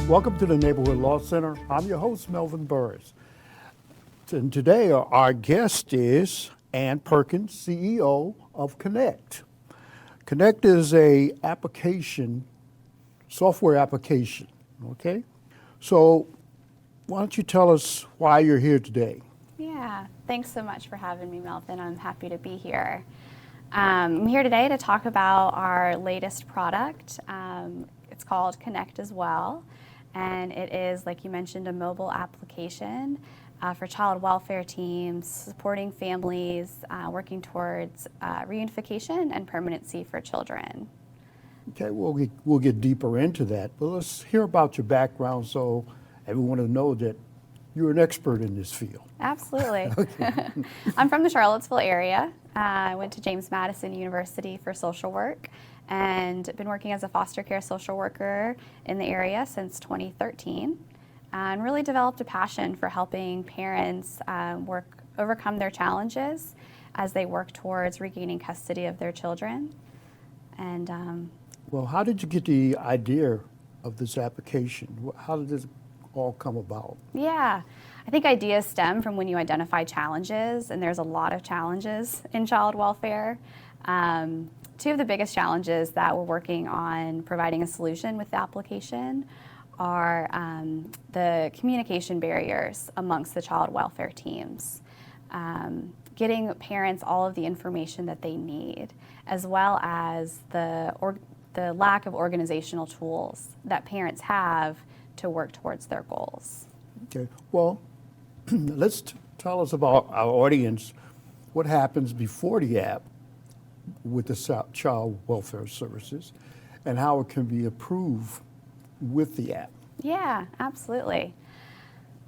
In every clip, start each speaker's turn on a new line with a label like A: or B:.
A: Welcome to the Neighborhood Law Center. I'm your host, Melvin Burruss. And today our guest is Anne Perkins, CEO of Connect. Connect is a software application, okay? So why don't you tell us why you're here today?
B: Yeah, thanks so much for having me, Melvin. I'm happy to be here. I'm here today to talk about our latest product. It's called Connect as well, and it is, like you mentioned, a mobile application for child welfare teams, supporting families, working towards reunification and permanency for children.
A: Okay, we'll get deeper into that, but let's hear about your background so everyone will know that you're an expert in this field.
B: Absolutely. I'm from the Charlottesville area. I went to James Madison University for social work and been working as a foster care social worker in the area since 2013, and really developed a passion for helping parents overcome their challenges as they work towards regaining custody of their children. And
A: well, how did you get the idea of this application? How did this all come about?
B: Yeah, I think ideas stem from when you identify challenges, and there's a lot of challenges in child welfare. Two of the biggest challenges that we're working on providing a solution with the application are the communication barriers amongst the child welfare teams. Getting parents all of the information that they need, as well as the lack of organizational tools that parents have to work towards their goals.
A: Okay, well, let's tell us about our audience, what happens before the app with the child welfare services and how it can be improved with the app.
B: Yeah, absolutely.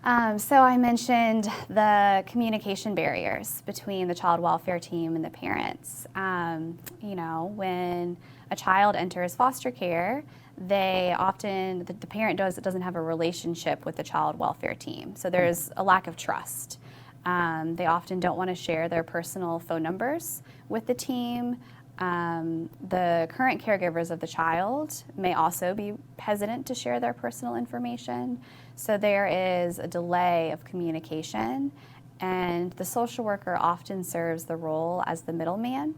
B: So I mentioned the communication barriers between the child welfare team and the parents. When a child enters foster care, the parent doesn't have a relationship with the child welfare team. So there's a lack of trust. They often don't want to share their personal phone numbers with the team. The current caregivers of the child may also be hesitant to share their personal information. So there is a delay of communication, and the social worker often serves the role as the middleman.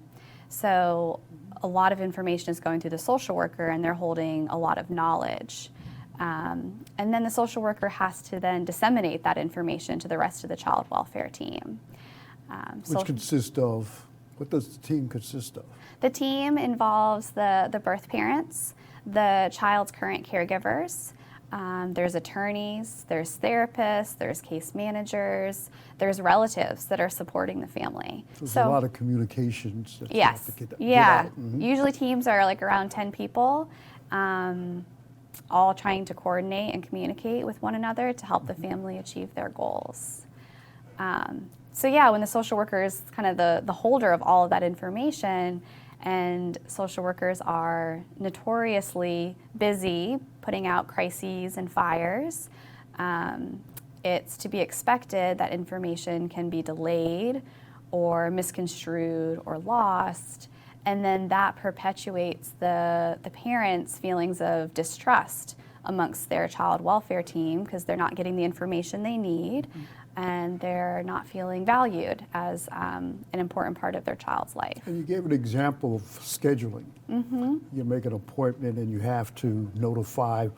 B: So a lot of information is going through the social worker, and they're holding a lot of knowledge. And then the social worker has to then disseminate that information to the rest of the child welfare team.
A: What does the team consist of?
B: The team involves the birth parents, the child's current caregivers. There's attorneys, there's therapists, there's case managers, there's relatives that are supporting the family.
A: So there's a lot of communications that you
B: yes,
A: have to get
B: yeah.
A: out. Mm-hmm.
B: Usually teams are like around 10 people, all trying to coordinate and communicate with one another to help the family achieve their goals. So yeah, when the social worker is kind of the holder of all of that information, and social workers are notoriously busy putting out crises and fires, it's to be expected that information can be delayed or misconstrued or lost, and then that perpetuates the parents' feelings of distrust amongst their child welfare team because they're not getting the information they need. And they're not feeling valued as an important part of their child's life.
A: And you gave an example of scheduling.
B: Mm-hmm.
A: You make an appointment and you have to notify,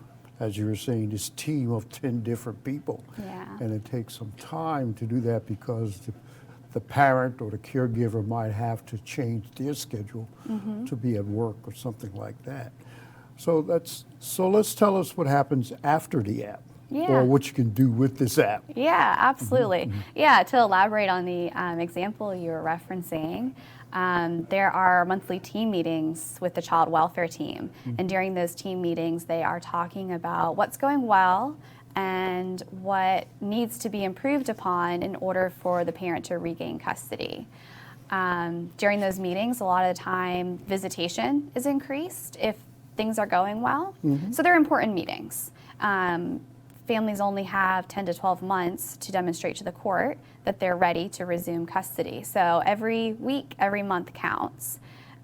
A: as you were saying, this team of 10 different people.
B: Yeah.
A: And it takes some time to do that because the parent or the caregiver might have to change their schedule to be at work or something like that. So let's tell us what happens after the app.
B: Yeah.
A: Or what you can do with this app.
B: Yeah, absolutely. Yeah, to elaborate on the example you were referencing, there are monthly team meetings with the child welfare team. And during those team meetings, they are talking about what's going well and what needs to be improved upon in order for the parent to regain custody. During those meetings, a lot of the time, visitation is increased if things are going well. So they're important meetings. Families only have 10 to 12 months to demonstrate to the court that they're ready to resume custody. So every week, every month counts.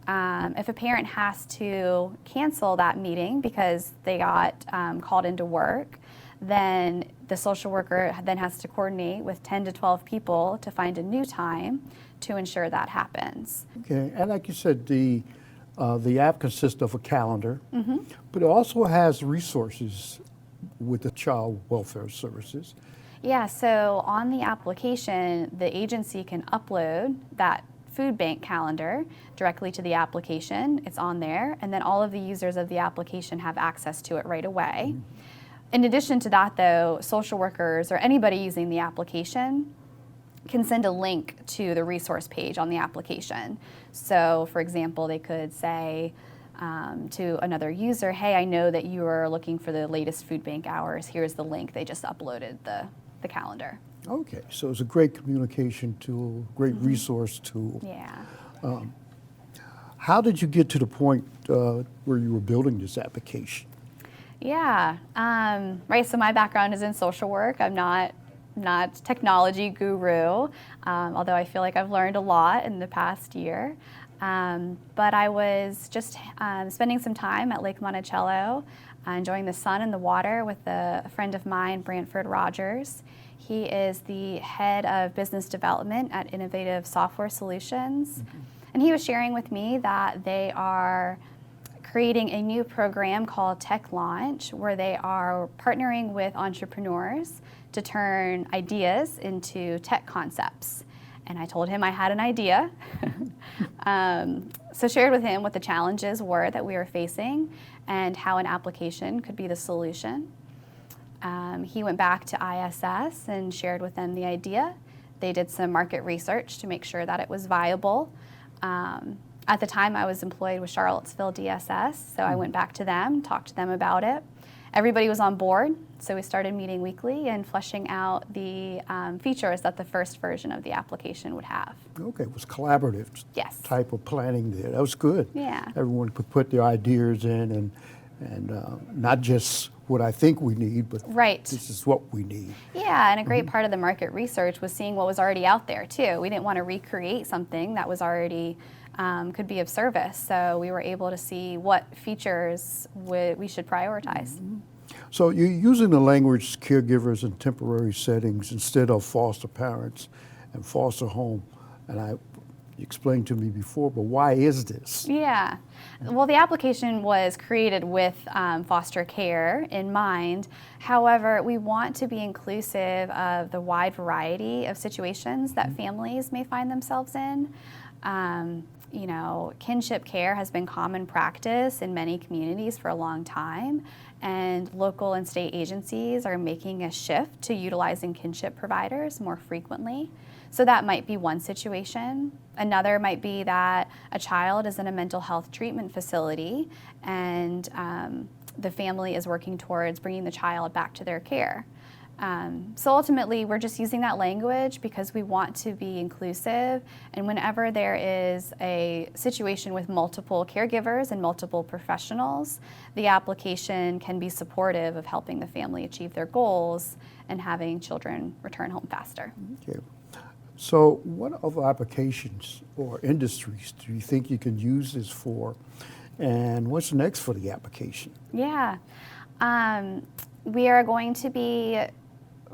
B: If a parent has to cancel that meeting because they got called into work, then the social worker then has to coordinate with 10 to 12 people to find a new time to ensure that happens.
A: Okay, and like you said, the app consists of a calendar, but it also has resources with the Child Welfare Services.
B: Yeah, so on the application, the agency can upload that food bank calendar directly to the application. It's on there, and then all of the users of the application have access to it right away. In addition to that, though, social workers or anybody using the application can send a link to the resource page on the application. So, for example, they could say to another user, hey, I know that you are looking for the latest food bank hours. Here's the link. They just uploaded the calendar.
A: Okay, so it's a great communication tool, great resource tool.
B: Yeah.
A: How did you get to the point where you were building this application?
B: Yeah, right, so my background is in social work. I'm not technology guru, although I feel like I've learned a lot in the past year. But I was just spending some time at Lake Monticello, enjoying the sun and the water with a friend of mine, Brantford Rogers. He is the head of business development at Innovative Software Solutions. And he was sharing with me that they are creating a new program called Tech Launch, where they are partnering with entrepreneurs to turn ideas into tech concepts. And I told him I had an idea. So shared with him what the challenges were that we were facing and how an application could be the solution. He went back to ISS and shared with them the idea. They did some market research to make sure that it was viable. At the time, I was employed with Charlottesville DSS, so I went back to them, talked to them about it. Everybody was on board, so we started meeting weekly and fleshing out the features that the first version of the application would have.
A: Okay, it was collaborative
B: Yes.
A: type of planning there. That was good.
B: Yeah.
A: Everyone could put their ideas in and not just what I think we need, but
B: Right.
A: this is what we need.
B: Yeah, and a great part of the market research was seeing what was already out there, too. We didn't want to recreate something that was already could be of service, so we were able to see what features we should prioritize.
A: So you're using the language caregivers in temporary settings instead of foster parents and foster home, and you explained to me before, but why is this?
B: Yeah. Well, the application was created with foster care in mind. However, we want to be inclusive of the wide variety of situations that families may find themselves in. You know, kinship care has been common practice in many communities for a long time, and local and state agencies are making a shift to utilizing kinship providers more frequently. So that might be one situation. Another might be that a child is in a mental health treatment facility and the family is working towards bringing the child back to their care. So ultimately, we're just using that language because we want to be inclusive, and whenever there is a situation with multiple caregivers and multiple professionals, the application can be supportive of helping the family achieve their goals and having children return home faster.
A: Okay. So what other applications or industries do you think you can use this for, and what's next for the application?
B: Yeah. We are going to be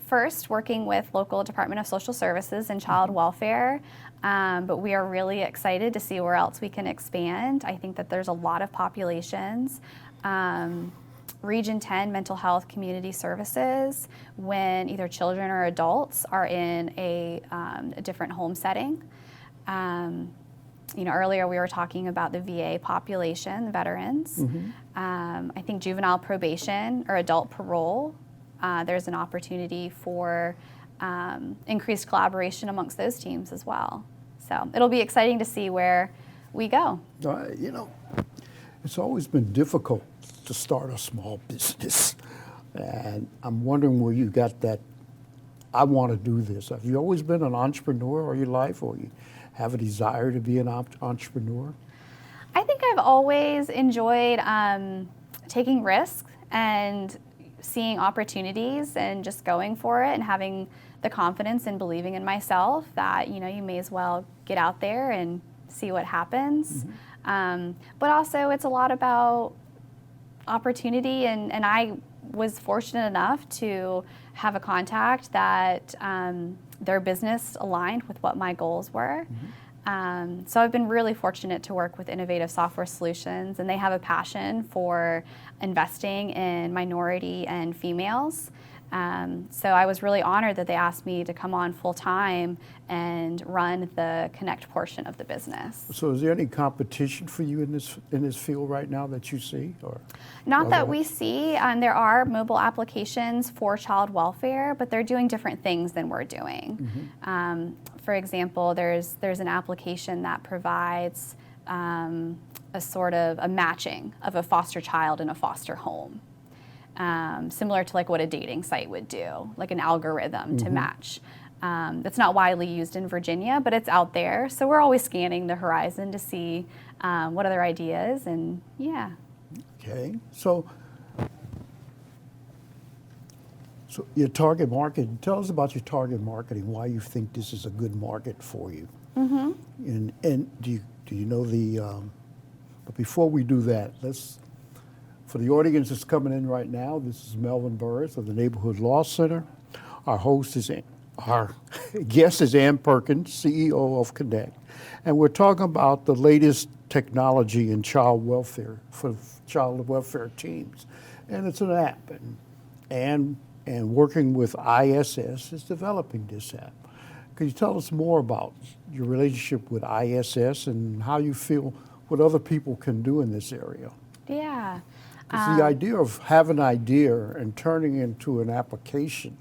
B: first working with local Department of Social Services and Child Welfare, but we are really excited to see where else we can expand. I think that there's a lot of populations. Region 10 Mental Health Community Services, when either children or adults are in a different home setting. You know, earlier we were talking about the VA population, the veterans. I think juvenile probation or adult parole, there's an opportunity for increased collaboration amongst those teams as well. So it'll be exciting to see where we go.
A: You know, it's always been difficult to start a small business, and I'm wondering where you got that, I want to do this. Have you always been an entrepreneur all your life, or you have a desire to be an entrepreneur?
B: I think I've always enjoyed taking risks and seeing opportunities and just going for it and having the confidence and believing in myself that, you know, you may as well get out there and see what happens. But also it's a lot about opportunity, and I was fortunate enough to have a contact that their business aligned with what my goals were. So I've been really fortunate to work with Innovative Software Solutions, and they have a passion for investing in minority and females. So I was really honored that they asked me to come on full time and run the Connect portion of the business.
A: So is there any competition for you in this field right now that you see? Or
B: Not that we see. There are mobile applications for child welfare, but they're doing different things than we're doing. For example, there's an application that provides a sort of a matching of a foster child in a foster home. Similar to like what a dating site would do, like an algorithm to match. That's not widely used in Virginia, but it's out there. So we're always scanning the horizon to see what other ideas, and yeah.
A: Okay, so your target market, tell us about your target marketing, why you think this is a good market for you. And do you know but before we do that, for the audience that's coming in right now, this is Melvin Burruss of the Neighborhood Law Center. Our guest is Anne Perkins, CEO of Connect. And we're talking about the latest technology in child welfare for child welfare teams. And it's an app. And working with ISS is developing this app. Can you tell us more about your relationship with ISS and how you feel what other people can do in this area?
B: Yeah.
A: Because the idea of having an idea and turning into an application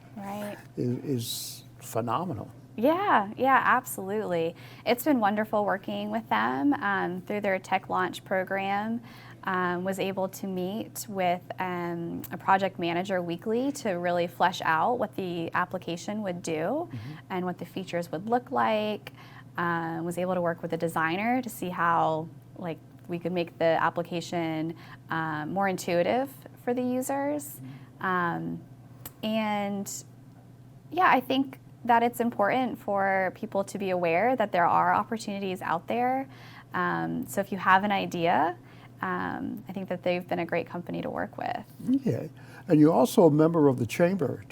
A: is phenomenal.
B: Yeah, absolutely. It's been wonderful working with them through their tech launch program. Was able to meet with a project manager weekly to really flesh out what the application would do and what the features would look like. Was able to work with a designer to see how we could make the application more intuitive for the users. And yeah, I think that it's important for people to be aware that there are opportunities out there. So if you have an idea, I think that they've been a great company to work with.
A: Okay. And you're also a member of the Chamber,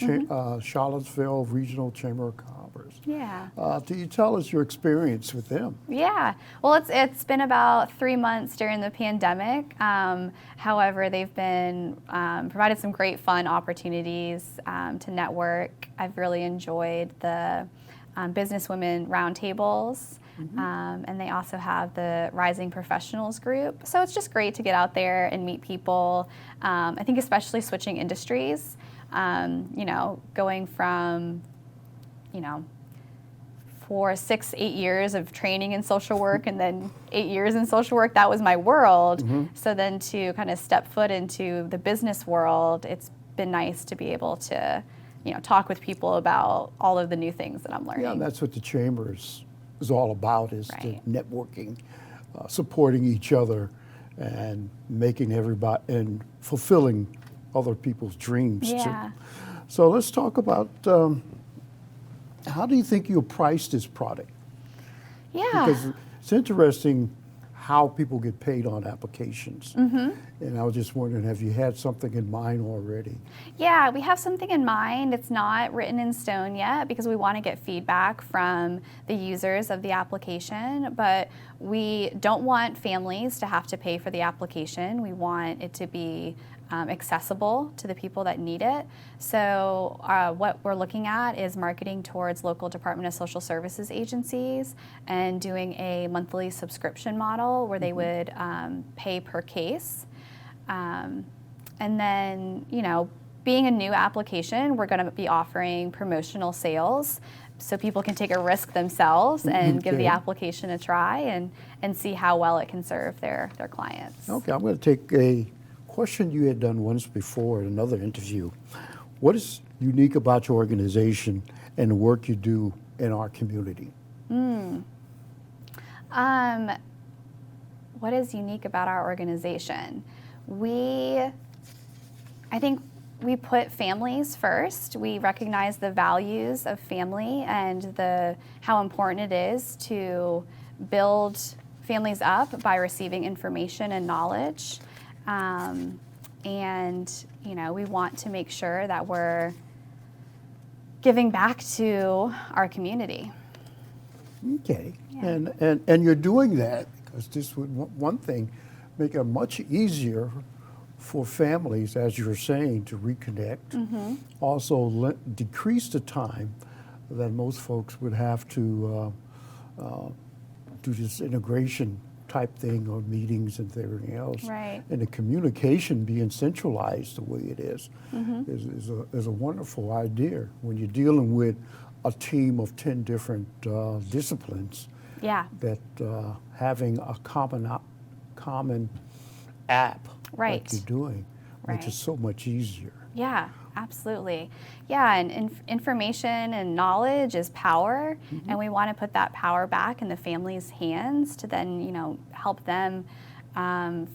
A: Charlottesville Regional Chamber of Commerce.
B: Yeah.
A: Do you tell us your experience with them?
B: Yeah. Well, it's been about 3 months during the pandemic. However, they've been provided some great fun opportunities to network. I've really enjoyed the businesswomen roundtables. And they also have the Rising Professionals group. So it's just great to get out there and meet people. I think especially switching industries, going from, 4, 6, 8 years of training in social work and then 8 years in social work, that was my world. So then to kind of step foot into the business world, it's been nice to be able to, talk with people about all of the new things that I'm learning.
A: Yeah, and that's what the Chamber is all about, is the networking, supporting each other, and making everybody, and fulfilling other people's dreams too. So let's talk about how do you think you'll price this product?
B: Yeah.
A: Because it's interesting how people get paid on applications. And I was just wondering, have you had something in mind already?
B: Yeah, we have something in mind. It's not written in stone yet because we want to get feedback from the users of the application, but we don't want families to have to pay for the application. We want it to be accessible to the people that need it. So what we're looking at is marketing towards local Department of Social Services agencies and doing a monthly subscription model where they would pay per case. And then, being a new application, we're going to be offering promotional sales so people can take a risk themselves and give the application a try and see how well it can serve their clients.
A: Okay, I'm going to take a question you had done once before in another interview. What is unique about your organization and the work you do in our community?
B: What is unique about our organization? I think we put families first. We recognize the values of family and how important it is to build families up by receiving information and knowledge. And, we want to make sure that we're giving back to our community.
A: Okay.
B: Yeah.
A: And you're doing that because this would, one thing, make it much easier for families, as you're saying, to reconnect. Also decrease the time that most folks would have to do this integration type thing or meetings and everything else.
B: Right.
A: And the communication being centralized the way it is is a wonderful idea when you're dealing with a team of 10 different disciplines.
B: Yeah.
A: That having a common app
B: Right.
A: like you're doing makes
B: Right.
A: it so much easier.
B: Yeah, absolutely. Yeah, and information and knowledge is power, and we want to put that power back in the family's hands to then, help them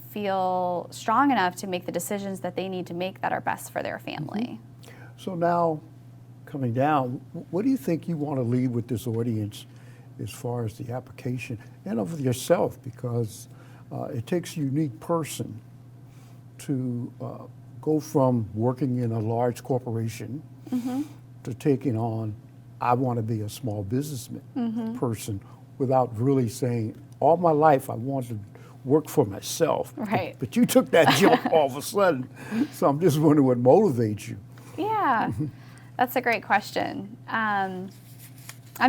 B: feel strong enough to make the decisions that they need to make that are best for their family.
A: So now, coming down, what do you think you want to leave with this audience as far as the application and of yourself? Because it takes a unique person to go from working in a large corporation to taking on, I want to be a small businessman person without really saying, all my life I wanted to work for myself.
B: Right.
A: But you took that jump all of a sudden. So I'm just wondering what motivates you.
B: Yeah, that's a great question. I'm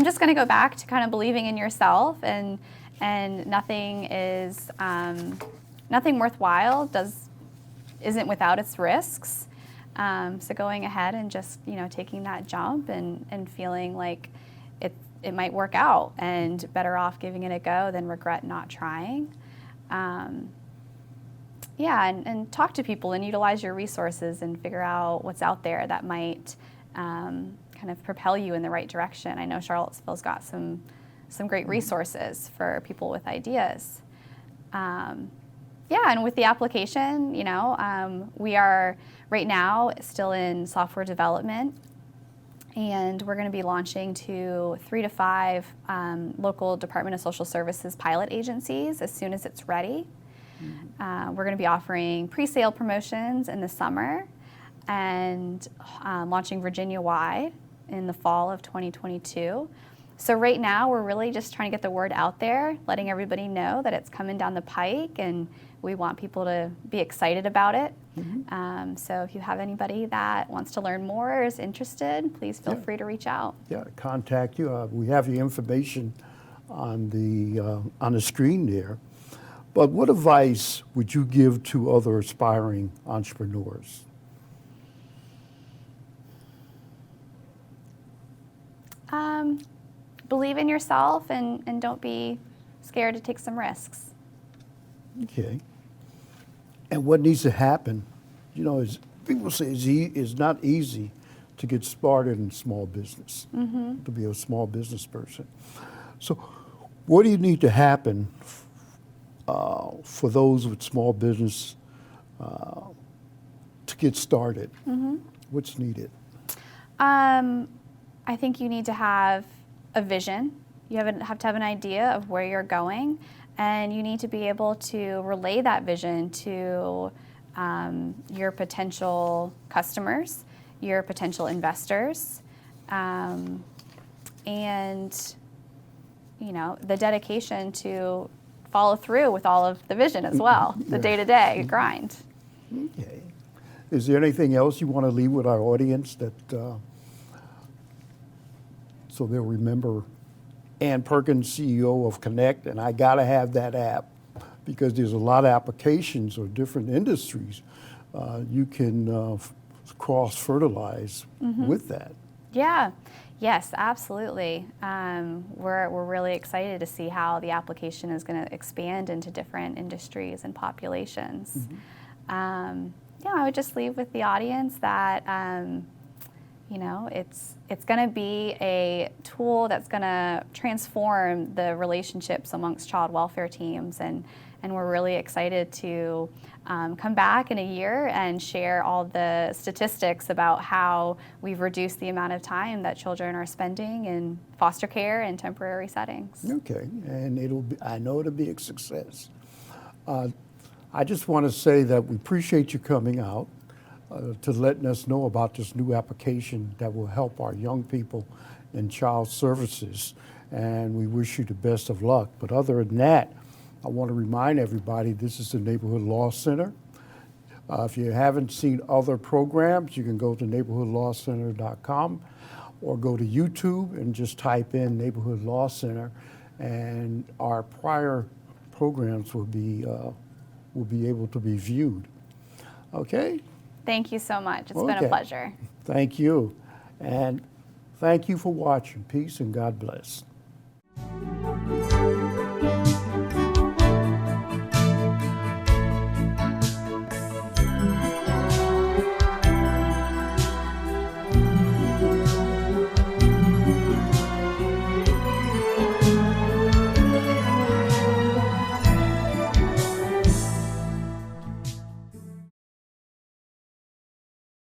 B: just going to go back to kind of believing in yourself, and nothing is nothing worthwhile isn't without its risks. So going ahead and just taking that jump and feeling like it might work out, and better off giving it a go than regret not trying. And talk to people and utilize your resources and figure out what's out there that might kind of propel you in the right direction. I know Charlottesville's got some great resources for people with ideas. And with the application, we are right now still in software development, and we're going to be launching to 3 to 5 local Department of Social Services pilot agencies as soon as it's ready. We're going to be offering pre-sale promotions in the summer and launching Virginia-wide in the fall of 2022. So right now, we're really just trying to get the word out there, letting everybody know that it's coming down the pike, and we want people to be excited about it. So if you have anybody that wants to learn more or is interested, please feel free to reach out.
A: Yeah, contact you. We have your information on the screen there. But what advice would you give to other aspiring entrepreneurs?
B: Believe in yourself and don't be scared to take some risks.
A: Okay. And what needs to happen? As people say, it's not easy to get started in small business, to be a small business person. So what do you need to happen for those with small business to get started? What's needed?
B: I think you need to have a vision. You have to have an idea of where you're going, and you need to be able to relay that vision to your potential customers, your potential investors, and the dedication to follow through with all of the vision as well, the day-to-day grind.
A: Okay. Is there anything else you want to leave with our audience that so they'll remember Anne Perkins, CEO of Connect, and I got to have that app because there's a lot of applications or different industries you can cross-fertilize with that.
B: Yeah. Yes, absolutely. We're really excited to see how the application is going to expand into different industries and populations. I would just leave with the audience that it's going to be a tool that's going to transform the relationships amongst child welfare teams and and we're really excited to come back in a year and share all the statistics about how we've reduced the amount of time that children are spending in foster care and temporary settings.
A: Okay, and I know it'll be a success. I just want to say that we appreciate you coming out to letting us know about this new application that will help our young people in child services, and we wish you the best of luck. But other than that, I want to remind everybody this is the Neighborhood Law Center. If you haven't seen other programs, you can go to neighborhoodlawcenter.com or go to YouTube and just type in Neighborhood Law Center, and our prior programs will be able to be viewed. Okay?
B: Thank you so much. It's been
A: Okay.
B: a pleasure.
A: Thank you. And thank you for watching. Peace and God bless.